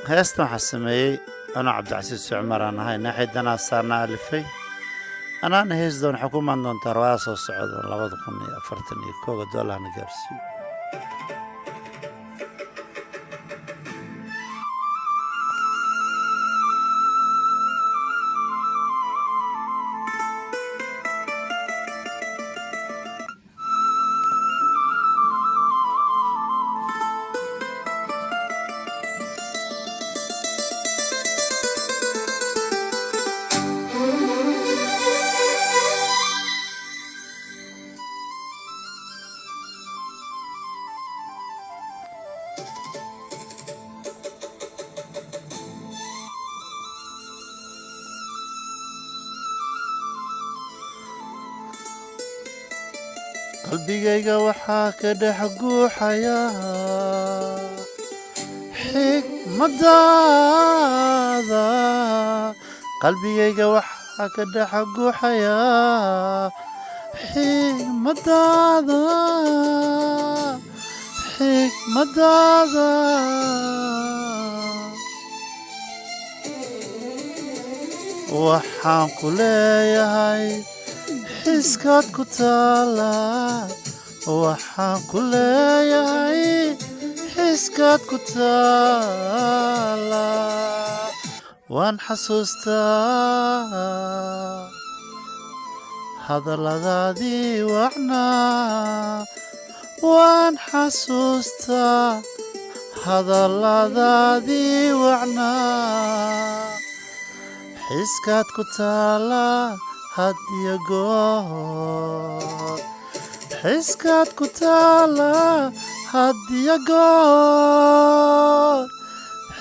heestan waxaa sameeyey anoo cabdicasiis cumar aan ahay naaxidanaa saarnaa alifay anaana hees doon waxaa ku imaan doontaa riwaayada soo socda 2041 doollarna gaarsiiyo qalbigayga waxaa ka dhex guuxaya xigmadaada qalbigayga waxaa ka dhex guuxaya xigmadaada xigmadaada waxaan ku leeyahay xiskaad ku taala waxaan ku leeyahay xiskaad ku taala waan xasuustaa hadalladaadii wacnaa waan xasuustaa hadalladaadii wacnaa xiskaad ku taala had iyo goor xiskaad ku taala had iyo goor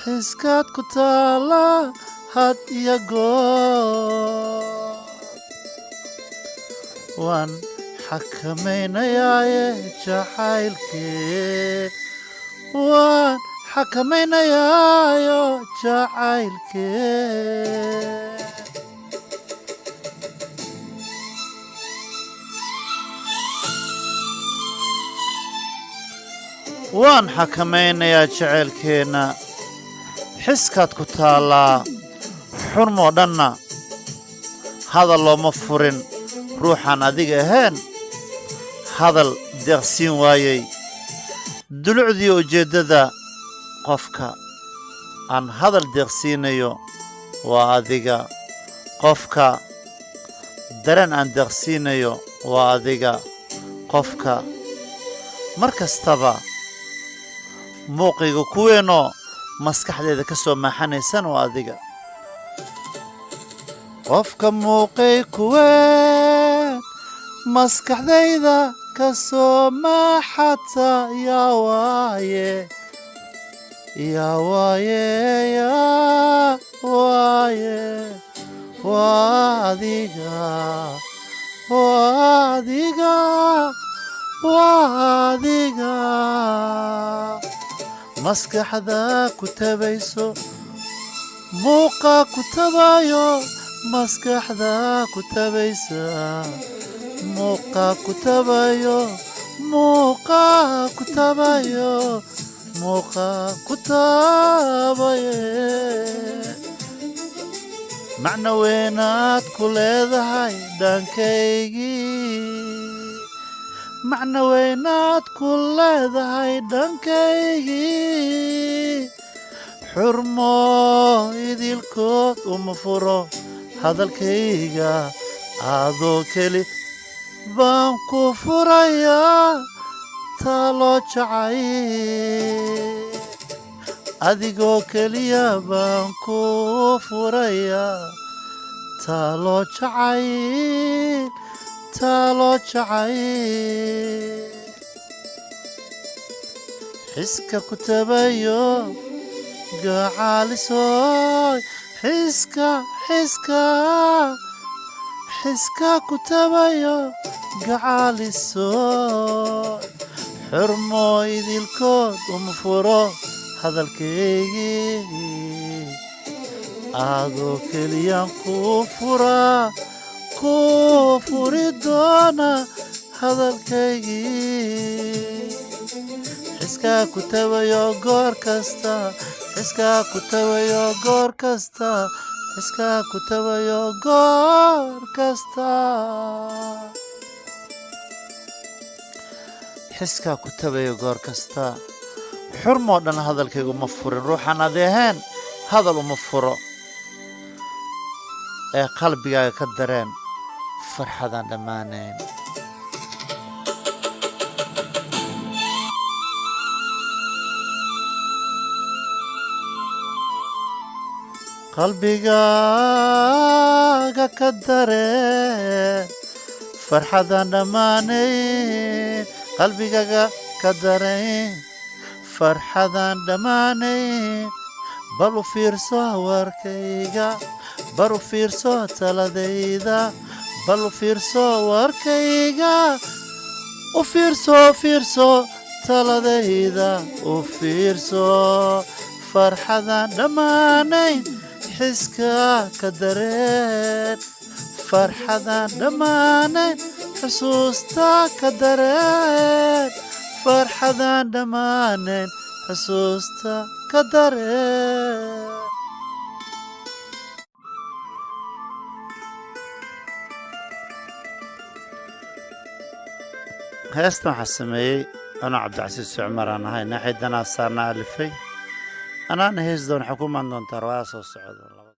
xiskaad ku taala had iyo goor waan xakamaynayaa jacaylkee waan xakamaynayaa jacaylkee waan xakamaynayaa jacaylkeenna xiskaad ku taallaa xurmoo dhanna hadal looma furin ruuxaan adiga ahayn hadal deeqsiin waayey dulucdii ujeeddada qofka aan hadal deeqsiinayo waa adiga qofka dareen aan deeqsiinayo waa adiga qofka mar kastaba muuqiga kuweenoo maskaxdeeda ka soo maaxanaysan waa adiga qofka muuqay kuween maskaxdayda ka soo maaxata yaa waaye yaa waaye yaa waaye waa adiga waa adiga waa adiga maskaxda ku tabayso muuqa ku tabayo maskaxda ku tabaysa muuqa ku tabayo muuqa ku tabayo muuqa ku tabaye macno weynaad ku leedahay dhankaygii macno weynaad ku leedahay dhankaygii xurmo idilkood uma furo hadalkayga adoo keli baan ku furayaa taaloo jacayl adigoo keliya baan ku furayaa taaloo jacayl taaloo jacayl xiska ku tabayo gacaalisoy xiska ku tabayo gacaalisoy xurmo idilkood uma furo hadalkaygii adoo keliyaan ku furaa ku furi doona hadalkaygii xiska ku tabayo goor kasta xiskaa ku tabayo goor kasta xiskaa ku tabayo goor kasta xiskaa ku tabayo goor kasta xurmoo dhan hadalkaygu ma furin ruuxaan adi ahayn hadal uma furo ee qalbigaaga ka dareen farxadaan dhammaanayn qalbigaaga ka dareen farxadaan dhammaanayn qalbigaaga ka dareen farxadaan dhammaanayn bal u fiirso warkayga bal u fiirso taladayda bal u fiirso warkayga u fiirso taladayda u fiirso farxadaan dhammaanayn xiskaa ka dareen farxadaan dhammaanayn xusuusta ka dareen farxadaan dhammaanayn xusuusta ka dareen heestan waxaa sameeyey anoo cabdicasiis cumar aan ahay naaxidanaa saarna alifay anaana hees doon waxaa ku imaan doontaa rawaa soo socda